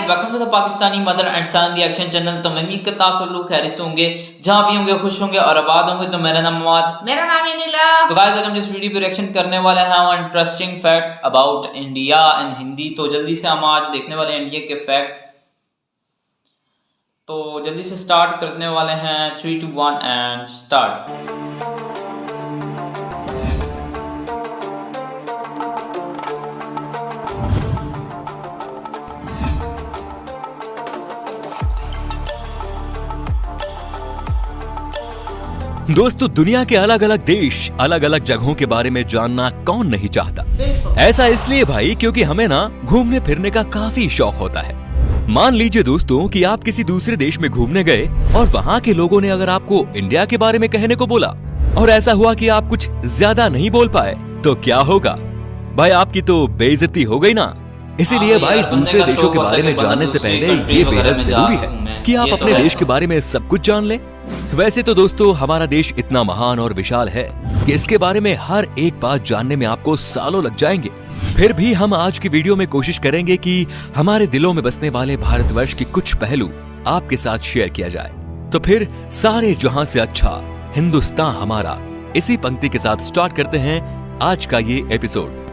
Guys, welcome to the Pakistani mother and son reaction channel. तो मैं के तासुल्लुक खैरियत होंगे, जहां भी होंगे खुश होंगे और आबाद होंगे। तो मेरा नाम मवाद, मेरा नाम नीला। तो गाइस, आज हम इस वीडियो पे रिएक्शन करने वाले हैं interesting fact about India in Hindi. तो जल्दी से हम आज देखने वाले हैं इंडिया के फैक्ट। तो जल्दी से स्टार्ट करने वाले हैं 3, 2, 1 एंड स्टार्ट। दोस्तों, दुनिया के अलग अलग देश, अलग अलग जगहों के बारे में जानना कौन नहीं चाहता। ऐसा इसलिए भाई क्योंकि हमें ना घूमने फिरने का काफी शौक होता है। मान लीजिए दोस्तों कि आप किसी दूसरे देश में घूमने गए और वहाँ के लोगों ने अगर आपको इंडिया के बारे में कहने को बोला और ऐसा हुआ कि आप कुछ ज्यादा नहीं बोल पाए, तो क्या होगा भाई? आपकी तो बेइज्जती हो गई ना। इसीलिए भाई दूसरे देशों के बारे में जानने से पहले ये बेहद जरूरी है कि आप अपने देश के बारे में सब कुछ जान लें। वैसे तो दोस्तों, हमारा देश इतना महान और विशाल है कि इसके बारे में हर एक बात जानने में आपको सालों लग जाएंगे। फिर भी हम आज की वीडियो में कोशिश करेंगे कि हमारे दिलों में बसने वाले भारतवर्ष के कुछ पहलू आपके साथ शेयर किया जाए। तो फिर सारे जहां से अच्छा हिंदुस्तान हमारा, इसी पंक्ति के साथ स्टार्ट करते हैं आज का ये एपिसोड।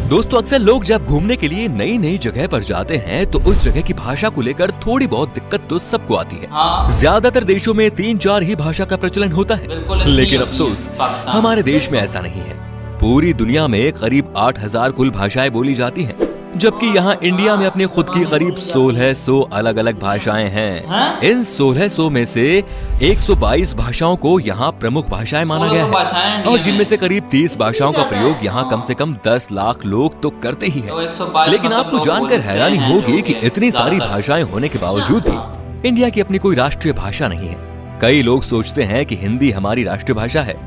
दोस्तों, अक्सर लोग जब घूमने के लिए नई नई जगह पर जाते हैं तो उस जगह की भाषा को लेकर थोड़ी बहुत दिक्कत तो सबको आती है। ज्यादातर देशों में 3-4 ही भाषा का प्रचलन होता है, लेकिन अफसोस हमारे देश में ऐसा नहीं है। पूरी दुनिया में करीब 8,000 कुल भाषाएं बोली जाती हैं, जबकि यहाँ इंडिया में अपनी खुद की करीब 1600 अलग अलग भाषाएं हैं। इन 1600 में से 122 भाषाओं को यहाँ प्रमुख भाषाएं माना गया है, और जिनमें से करीब 30 भाषाओं का प्रयोग यहाँ कम से कम 10 लाख लोग तो करते ही हैं। लेकिन आपको जानकर हैरानी होगी कि इतनी सारी भाषाएं होने के बावजूद भी इंडिया की अपनी कोई राष्ट्रीय भाषा नहीं है। कई लोग सोचते हैं कि हिंदी हमारी राष्ट्रीय भाषा है,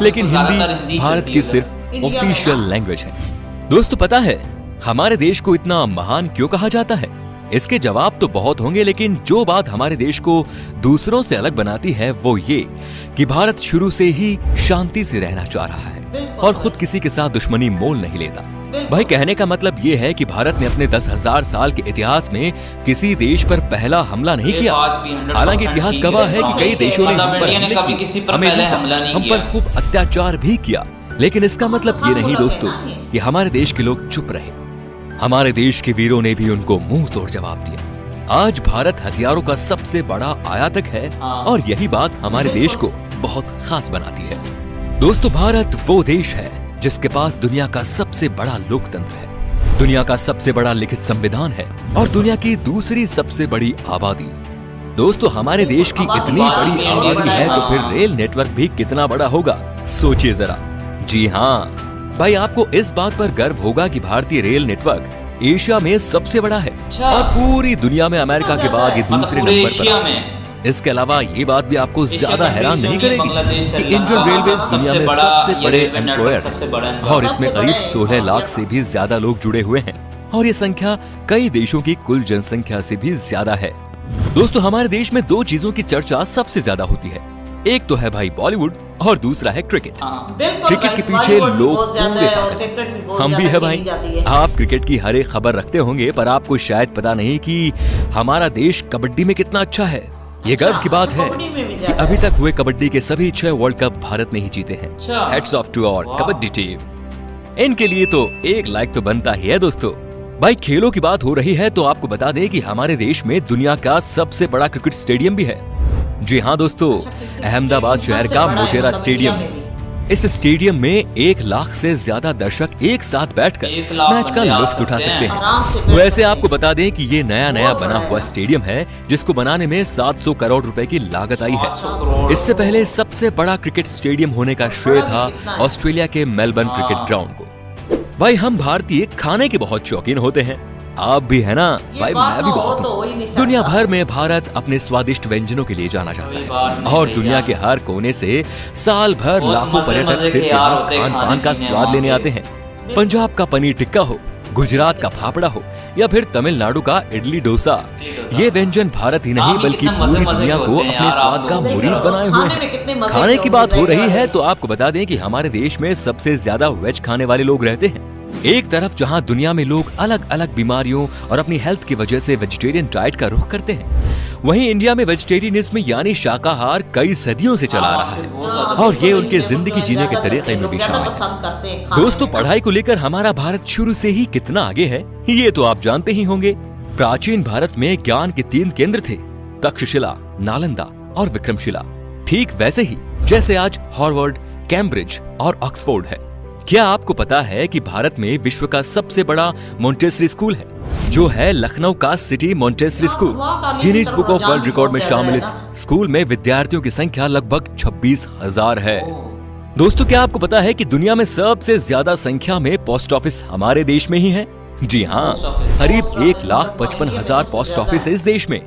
लेकिन हिंदी भारत की सिर्फ ऑफिशियल लैंग्वेज है। दोस्तों, पता है हमारे देश को इतना महान क्यों कहा जाता है? इसके जवाब तो बहुत होंगे, लेकिन जो बात हमारे देश को दूसरों से अलग बनाती है वो ये कि भारत शुरू से ही शांति से रहना चाह रहा है और खुद किसी के साथ दुश्मनी मोल नहीं लेता। भाई, कहने का मतलब ये है कि भारत ने अपने 10,000 साल के इतिहास में किसी देश पर पहला हमला नहीं किया। हालांकि इतिहास गवाह है कि कई देशों ने हम पर हमले किए, हमें लूटा, हम पर खूब अत्याचार भी किया। लेकिन इसका मतलब ये नहीं दोस्तों कि हमारे देश के लोग चुप रहे। हमारे देश के वीरों ने भी उनको मुंह तोड़ जवाब दिया। आज भारत हथियारों का सबसे बड़ा आयातक है, और यही बात हमारे देश को बहुत खास बनाती है। दोस्तों, भारत वो देश है जिसके पास दुनिया का सबसे बड़ा लोकतंत्र है, दुनिया का सबसे बड़ा लिखित संविधान है और दुनिया की दूसरी सबसे बड़ी आबादी। दोस्तों, हमारे देश की इतनी बड़ी आबादी है तो फिर रेल नेटवर्क भी कितना बड़ा होगा, सोचिए जरा। जी हाँ भाई, आपको इस बात पर गर्व होगा कि भारतीय रेल नेटवर्क एशिया में सबसे बड़ा है, और पूरी दुनिया में अमेरिका के बाद ये दूसरे नंबर पर है। इसके अलावा ये बात भी आपको ज्यादा हैरान नहीं करेगी कि इंडियन रेलवेज दुनिया में सबसे बड़े एम्प्लॉयर है, और इसमें करीब 16 लाख से भी ज्यादा लोग जुड़े हुए हैं, और ये संख्या कई देशों की कुल जनसंख्या से भी ज्यादा है। दोस्तों, हमारे देश में 2 चीजों की चर्चा सबसे ज्यादा होती है। एक तो है भाई बॉलीवुड, और दूसरा है क्रिकेट। क्रिकेट के पीछे लोग पूरे पागल हैं। हम भी है भाई। आप क्रिकेट की हर एक खबर रखते होंगे, पर आपको शायद पता नहीं कि हमारा देश कबड्डी में कितना अच्छा है। ये गर्व की बात है कि अभी तक हुए कबड्डी के सभी 6 वर्ल्ड कप भारत ने ही जीते हैं। Heads off to our kabaddi team. इनके लिए तो एक लाइक तो बनता ही है। दोस्तों, भाई खेलों की बात हो रही है तो आपको बता दें कि हमारे देश में दुनिया का सबसे बड़ा क्रिकेट स्टेडियम भी है। जी हाँ दोस्तों, अहमदाबाद शहर का मोटेरा स्टेडियम। इस स्टेडियम में 1 लाख से ज्यादा दर्शक एक साथ बैठकर मैच का लुत्फ उठा सकते हैं। वैसे आपको बता दें कि ये नया बना हुआ स्टेडियम है, जिसको बनाने में 700 करोड़ रुपए की लागत आई है। इससे पहले सबसे बड़ा क्रिकेट स्टेडियम होने का श्रेय था ऑस्ट्रेलिया के मेलबर्न क्रिकेट ग्राउंड को। भाई, हम भारतीय खाने के बहुत शौकीन होते हैं, आप भी है ना भाई? मैं भी बहुत हूँ। दुनिया भर में भारत अपने स्वादिष्ट व्यंजनों के लिए जाना जाता है, और दुनिया के हर कोने से साल भर लाखों पर्यटक सिर्फ यहाँ खान पान का स्वाद लेने आते हैं। पंजाब का पनीर टिक्का हो, गुजरात का फाफड़ा हो, या फिर तमिलनाडु का इडली डोसा, ये व्यंजन भारत ही नहीं बल्कि पूरी दुनिया को अपने स्वाद का मुरीद बनाए हुए हैं। खाने की बात हो रही है तो आपको बता दें कि हमारे देश में सबसे ज्यादा वेज खाने वाले लोग रहते हैं। एक तरफ जहां दुनिया में लोग अलग अलग बीमारियों और अपनी हेल्थ की वजह से वेजिटेरियन डाइट का रुख करते हैं, वहीं इंडिया में वेजिटेरियनिज्म यानी शाकाहार कई सदियों से चला आ रहा है और ये उनके जिंदगी जीने के तरीके में भी शामिल है। दोस्तों, पढ़ाई को लेकर हमारा भारत शुरू से ही कितना आगे है ये तो आप जानते ही होंगे। प्राचीन भारत में ज्ञान के 3 केंद्र थे, तक्षशिला, नालंदा और विक्रमशिला। ठीक वैसे ही जैसे आज हार्वर्ड, कैम्ब्रिज और ऑक्सफोर्ड है। क्या आपको पता है कि भारत में विश्व का सबसे बड़ा मॉन्टेसरी स्कूल है, जो है लखनऊ का city Montessori school. Guinness book of world record में शामिल इस स्कूल में विद्यार्थियों की संख्या लगभग 26,000 है। दोस्तों, क्या आपको पता है कि दुनिया में सबसे ज्यादा संख्या में पोस्ट ऑफिस हमारे देश में ही है? जी हाँ, करीब 1,55,000 पोस्ट ऑफिस है इस देश में।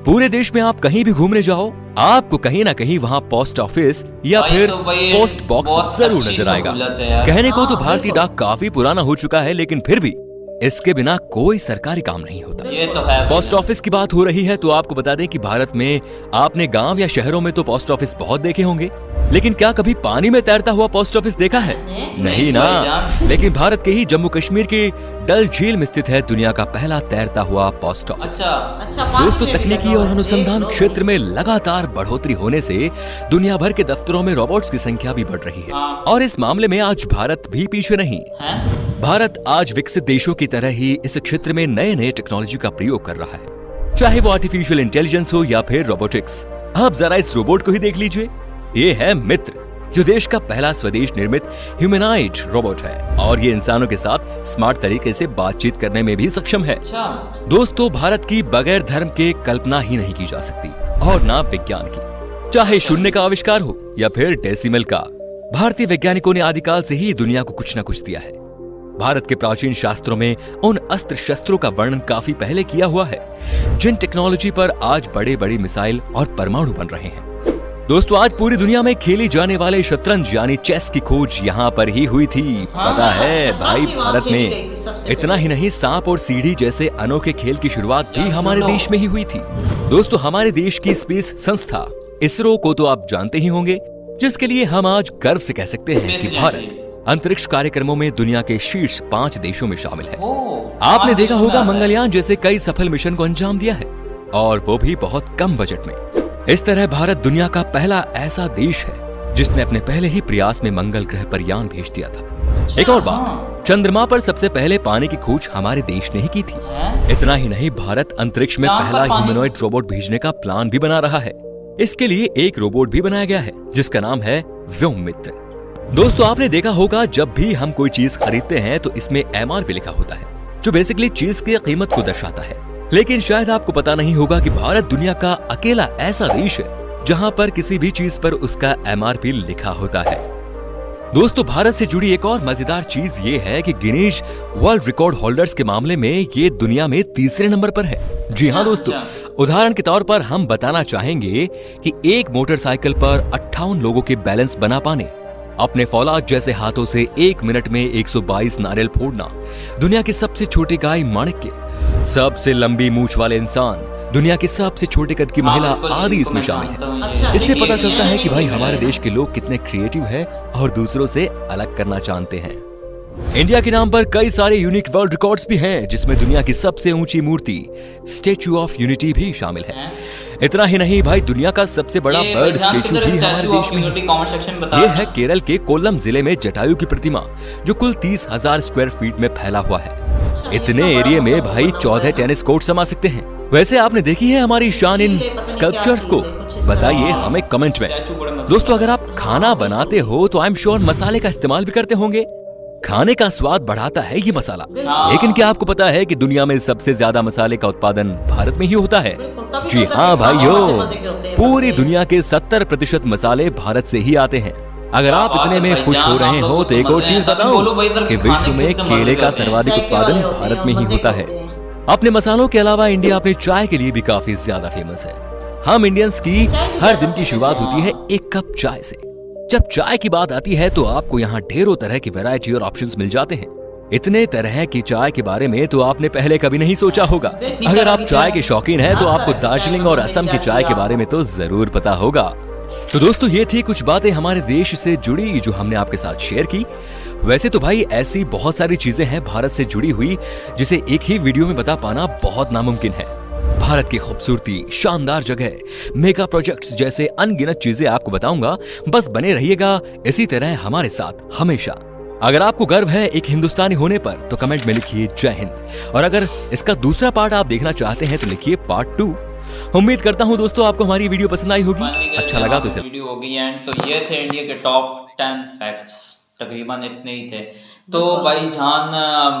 पूरे देश में आप कहीं भी घूमने जाओ, आपको कहीं ना कहीं वहाँ पोस्ट ऑफिस या फिर पोस्ट बॉक्स जरूर नजर आएगा। कहने को तो भारतीय डाक काफी पुराना हो चुका है, लेकिन फिर भी इसके बिना कोई सरकारी काम नहीं होता। ये तो है। पोस्ट ऑफिस की बात हो रही है तो आपको बता दें कि भारत में आपने गांव या शहरों में तो पोस्ट ऑफिस बहुत देखे होंगे, लेकिन क्या कभी पानी में तैरता हुआ पोस्ट ऑफिस देखा है? नहीं ना। लेकिन भारत के ही जम्मू कश्मीर की डल झील में स्थित है दुनिया का पहला तैरता हुआ पोस्ट ऑफिस। दोस्तों, तकनीकी और अनुसंधान क्षेत्र में लगातार बढ़ोतरी होने से दुनिया भर के दफ्तरों में रोबोट्स की संख्या भी बढ़ रही है और इस मामले में आज भारत भी पीछे नहीं। भारत आज विकसित देशों की तरह ही इस क्षेत्र में नए नए टेक्नोलॉजी का प्रयोग कर रहा है, चाहे वो आर्टिफिशियल इंटेलिजेंस हो या फिर रोबोटिक्स। आप जरा इस रोबोट को ही देख लीजिए। ये है मित्र, जो देश का पहला स्वदेश निर्मित ह्यूमैनॉइड रोबोट है और ये इंसानों के साथ स्मार्ट तरीके से बातचीत करने में भी सक्षम है। दोस्तों, भारत की बगैर धर्म के कल्पना ही नहीं की जा सकती और ना विज्ञान की। चाहे शून्य का आविष्कार हो या फिर डेसिमल का, भारतीय वैज्ञानिकों ने आदिकाल से ही दुनिया को कुछ न कुछ दिया है। भारत के प्राचीन शास्त्रों में उन अस्त्र शस्त्रों का वर्णन काफी पहले किया हुआ है, जिन टेक्नोलॉजी पर आज बड़े बड़े मिसाइल और परमाणु बन रहे हैं। दोस्तों, आज पूरी दुनिया में खेली जाने वाले शतरंज यानी चेस की खोज यहाँ पर ही हुई थी। पता है भाई, भारत में। इतना ही नहीं, सांप और सीढ़ी जैसे अनोखे खेल की शुरुआत भी हमारे देश में ही हुई थी। दोस्तों, हमारे देश की स्पेस संस्था इसरो को तो आप जानते ही होंगे, जिसके लिए हम आज गर्व से कह सकते हैं कि भारत अंतरिक्ष कार्यक्रमों में दुनिया के शीर्ष 5 देशों में शामिल है। आपने देखा होगा मंगलयान जैसे कई सफल मिशन को अंजाम दिया है, और वो भी बहुत कम बजट में। इस तरह भारत दुनिया का पहला ऐसा देश है जिसने अपने पहले ही प्रयास में मंगल ग्रह पर यान भेज दिया था। एक और बात, चंद्रमा पर सबसे पहले पानी की खोज हमारे देश ने ही की थी। इतना ही नहीं, भारत अंतरिक्ष में पहला ह्यूमैनॉइड रोबोट भेजने का प्लान भी बना रहा है। इसके लिए एक रोबोट भी बनाया गया है जिसका नाम है व्योम मित्र। दोस्तों, आपने देखा होगा जब भी हम कोई चीज खरीदते हैं तो इसमें MRP लिखा होता है, जो बेसिकली चीज की कीमत को दर्शाता है। लेकिन शायद आपको पता नहीं होगा कि भारत दुनिया का अकेला ऐसा देश है जहां पर किसी भी चीज पर उसका MRP लिखा होता है। दोस्तों, भारत से जुड़ी एक और मजेदार चीज ये है कि गिनीज वर्ल्ड रिकॉर्ड होल्डर्स के मामले में ये दुनिया में 3रे नंबर पर है। जी हाँ दोस्तों, उदाहरण के तौर पर हम बताना चाहेंगे कि एक मोटरसाइकिल पर 58 लोगों के बैलेंस बना पाने, अपने फौलाद जैसे हाथों से 1 मिनट में 122 नारियल फोड़ना, दुनिया के सबसे छोटे गाय माणिक्य, सबसे लंबी मूंछ वाले इंसान, दुनिया के सबसे छोटे कद की महिला आदि इसमें शामिल है। इससे पता चलता है कि भाई हमारे देश के लोग कितने क्रिएटिव हैं और दूसरों से अलग करना जानते हैं। इंडिया के नाम पर कई सारे यूनिक वर्ल्ड रिकॉर्ड्स भी हैं, जिसमें दुनिया की सबसे ऊंची मूर्ति स्टैच्यू ऑफ यूनिटी भी शामिल है। इतना ही नहीं भाई, दुनिया का सबसे बड़ा बर्ड स्टैच्यू भी हमारे देश में है। ये है केरल के कोल्लम जिले में जटायु की प्रतिमा, जो कुल 30,000 स्क्वायर फीट में फैला हुआ है। इतने एरिया में भाई 14 टेनिस कोर्ट समा सकते हैं। वैसे आपने देखी है हमारी शान इन स्कल्पचर्स को? बताइए हमें कमेंट में। दोस्तों, अगर आप खाना बनाते हो तो आई एम श्योर मसाले का इस्तेमाल भी करते होंगे। खाने का स्वाद बढ़ाता है ये मसाला, लेकिन क्या आपको पता है कि दुनिया में सबसे ज्यादा मसाले का उत्पादन भारत में ही होता है? जी हाँ भाइयों, पूरी दुनिया के 70% मसाले भारत से ही आते हैं। अगर आप इतने में खुश हो रहे हो तो एक और चीज बताऊं कि विश्व में केले का सर्वाधिक उत्पादन भारत में ही होता है। अपने मसालों के अलावा इंडिया अपने चाय के लिए भी काफी ज्यादा फेमस है। हम इंडियंस की हर दिन की शुरुआत होती है 1 कप चाय से। जब चाय की बात आती है तो आपको यहाँ ढेरों तरह की वैरायटी और ऑप्शंस मिल जाते हैं। इतने तरह की चाय के बारे में तो आपने पहले कभी नहीं सोचा होगा। अगर आप चाय के शौकीन हैं तो आपको दार्जिलिंग और असम की चाय के बारे में तो जरूर पता होगा। तो दोस्तों, ये थी कुछ बातें हमारे देश से जुड़ी जो हमने आपके साथ शेयर की। वैसे तो भाई ऐसी बहुत सारी चीजें हैं भारत से जुड़ी हुई जिसे एक ही वीडियो में बता पाना बहुत नामुमकिन है। भारत की खूबसूरती, शानदार जगह, मेगा प्रोजेक्ट्स जैसे अनगिनत चीजें आपको बताऊंगा, बस बने रहिएगा इसी तरह हमारे साथ हमेशा। अगर आपको गर्व है एक हिंदुस्तानी होने पर तो कमेंट में लिखिए जय हिंद, और अगर इसका दूसरा पार्ट आप देखना चाहते हैं तो लिखिए पार्ट 2। उम्मीद करता हूं दोस्तों आपको हमारी वीडियो पसंद आई होगी, अच्छा लगा तो इसे वीडियो हो गई एंड तो ये थे इंडिया के टॉप 10 फैक्ट्स, तकरीबन इतने ही थे। तो भाई जान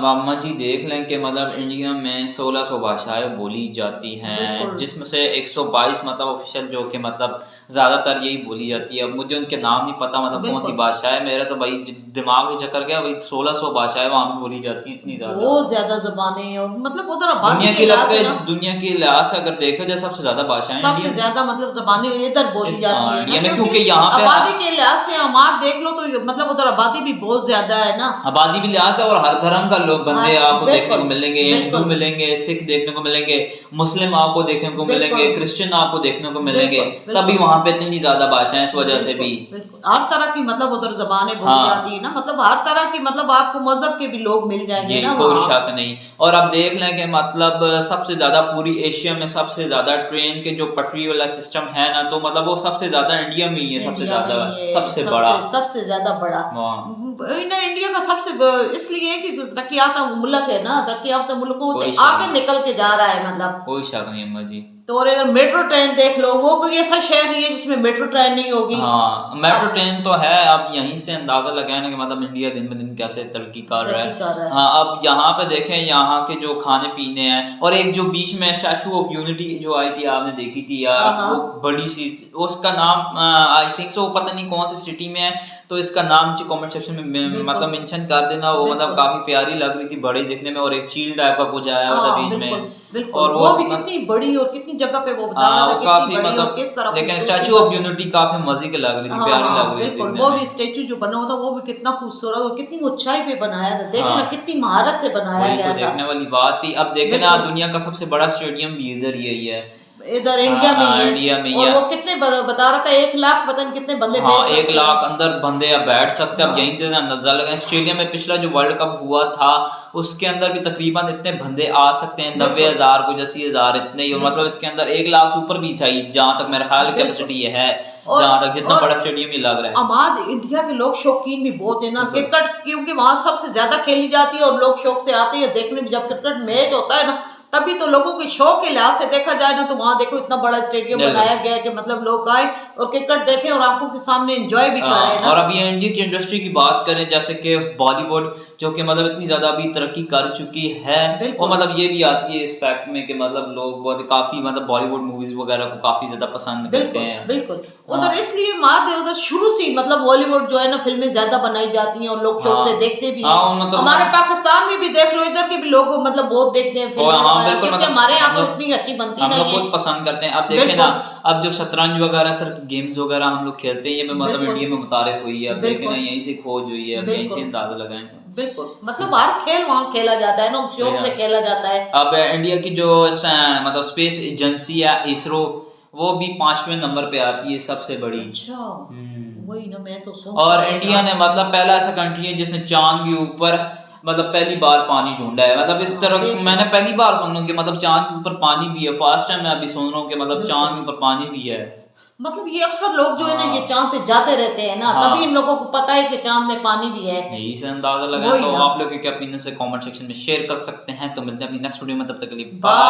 मामा जी देख लें कि मतलब इंडिया में 1600 भाषाएं बोली जाती हैं, जिसमें से 122 मतलब ऑफिशियल जो कि मतलब ज़्यादातर यही बोली जाती है। अब मुझे उनके नाम नहीं पता मतलब कौन सी भाषा है, मेरा तो भाई दिमाग ही चक्कर गया। भाई 1600 भाषाएं वहाँ पे बोली जाती हैं, इतनी ज़्यादा, बहुत ज़्यादा ज़बानें और मतलब उधर दुनिया के लिहाज से अगर देखा जाए सबसे ज़्यादा भाषाएं, सबसे ज़्यादा मतलब ज़बानें इधर बोली जाती है, क्योंकि यहाँ पे आबादी के लिहाज से हमार देख लो तो मतलब उधर आबादी भी बहुत ज्यादा है ना, आबादी भी लिहाज है, और हर धर्म का लोग बंदे आपको देखने को मिलेंगे, हिंदू मिलेंगे, सिख देखने को मिलेंगे, मुस्लिम आपको देखने को मिलेंगे, क्रिश्चियन आपको देखने को मिलेंगे, तभी वहाँ पे इतनी ज्यादा भाषाएं, इस वजह से भी हर तरह की मतलब उधर ज़बानें बोली जाती है ना, मतलब हर तरह की मतलब आपको मजहब के भी लोग मिल जाएंगे ना, कोई शक नहीं। और अब देख लें कि मतलब सबसे ज्यादा पूरी एशिया में सबसे ज्यादा ट्रेन के जो पटरी वाला सिस्टम है ना, तो मतलब वो सबसे ज्यादा इंडिया में ही है, सबसे ज्यादा, सबसे ज्यादा बड़ा इंडिया का सबसे इसलिए कि तरक्की याफ्ता मुल्क है ना, तरक्की याफ्ता मुल्कों से आगे निकल के जा रहा है, मतलब कोई शक नहीं अम्मा जी। तो और अगर मेट्रो ट्रेन देख लो, वो कोई ऐसा शहर नहीं है जिसमें मेट्रो ट्रेन नहीं होगी। हाँ, मेट्रो ट्रेन तो है। अब यहीं से अंदाजा लगाए ना कि मतलब इंडिया दिन ब दिन कैसे तरक्की कर रहा है। हाँ, अब यहाँ पे देखें, यहाँ के जो खाने पीने हैं, और एक जो बीच में स्टैचू ऑफ यूनिटी जो आई थी, आपने देखी थी यार, वो बड़ी सी, उसका नाम आई थिंक सो पता नहीं कौन सी सिटी में है, तो इसका नाम कमेंट सेक्शन में मतलब मेंशन कर देना। वो मतलब काफी प्यारी लग रही थी, बड़ी दिखने में, और एक चील टाइप का कुछ आया हुआ था बीच में, और वो भी कितनी बड़ी और कितनी जगह पे वो बता रहा था, काफी मतलब, लेकिन स्टैचू ऑफ यूनिटी काफी मजे की लग रही थी, प्यारी लग रही थी। वो भी स्टैचू जो बना हुआ था वो भी कितना खूबसूरत और कितनी ऊंचाई पे बनाया था, देखो ना कितनी महारत से बनाया गया था, देखने वाली बात थी। अब देखे ना, दुनिया का सबसे बड़ा स्टेडियम भी इधर यही है, इधर इंडिया में, और वो कितने बता रहा था, 1 लाख पता नहीं कितने बंदे, 1 लाख अंदर बंदे अब बैठ सकते हैं। अब यहीं से अंदाजा लगाएं, ऑस्ट्रेलिया में पिछला जो वर्ल्ड कप हुआ था उसके अंदर भी तकरीबन इतने बंदे आ सकते हैं, 90,000 कुछ 80,000 इतने ही, और मतलब इसके अंदर 1 लाख से ऊपर भी चाहिए, जहाँ तक मेरा ख्याल कैपेसिटी है, जहाँ तक जितना बड़ा स्टेडियम ही लग रहा है। हमारे इंडिया के लोग शौकीन भी बहुत है ना क्रिकेट, क्योंकि वहाँ सबसे ज्यादा खेली जाती है और लोग शौक से आते हैं देखने में। जब क्रिकेट मैच होता है ना, तभी तो लोगों के शौक के लिहाज से देखा जाए ना, तो वहाँ देखो इतना बड़ा स्टेडियम बनाया गया है कि मतलब लोग आए और क्रिकेट देखें और आंखों के सामने एंजॉय भी कर रहे हैं। और अभी इंडिया की इंडस्ट्री की बात करें, जैसे कि बॉलीवुड जो कि मतलब इतनी ज्यादा अभी तरक्की कर चुकी है, और मतलब ये भी आती है इस फैक्ट में कि मतलब लोग बहुत काफी मतलब बॉलीवुड मूवीज वगैरह को काफी ज्यादा पसंद करते हैं। बिल्कुल उधर इसलिए उधर शुरू से मतलब बॉलीवुड जो है ना, फिल्में ज्यादा बनाई जाती हैं और लोग शौक से देखते भी हैं। हमारे पाकिस्तान में भी देख लो, इधर के भी लोग मतलब बहुत देखते हैं फिल्में, हमारे यहाँ तो इतनी अच्छी बनती है, हम लोग बहुत पसंद करते हैं। अब देखें ना, अब जो शतरंज वगैरह सर गेम्स वगैरह हम लोग खेलते हैं, ये मतलब इंडिया में मुतारिफ हुई है। अब देखें ना, यहीं से खोज हुई है, अब यहीं से अंदाजा लगाएं। बिल्कुल, मतलब हर खेल वहाँ खेला जाता है ना, शौक से खेला जाता है। अब इंडिया की जो मतलब स्पेस एजेंसी है इसरो, वो भी 5वें नंबर पे आती है सबसे बड़ी। अच्छा, वही ना, मैं तो और इंडिया ने मतलब पहला ऐसा कंट्री है जिसने चांद के ऊपर मतलब पहली बार पानी ढूंढा है। मतलब इस तरह मैंने पहली बार सुन रहा कि मतलब चांद के ऊपर पानी भी है, फर्स्ट टाइम मैं अभी सुन रहा हूँ कि मतलब चांद के ऊपर पानी भी है। मतलब ये अक्सर लोग जो है ना, ये चांद पे जाते रहते हैं ना, तभी इन लोगों को पता है कि चांद में पानी भी है। यही से अंदाजा लगा। तो आप लोग क्या ओपिनियन से कमेंट सेक्शन में शेयर कर सकते हैं। तो मिलते हैं अपनी नेक्स्ट वीडियो में, तब तक के लिए बाय।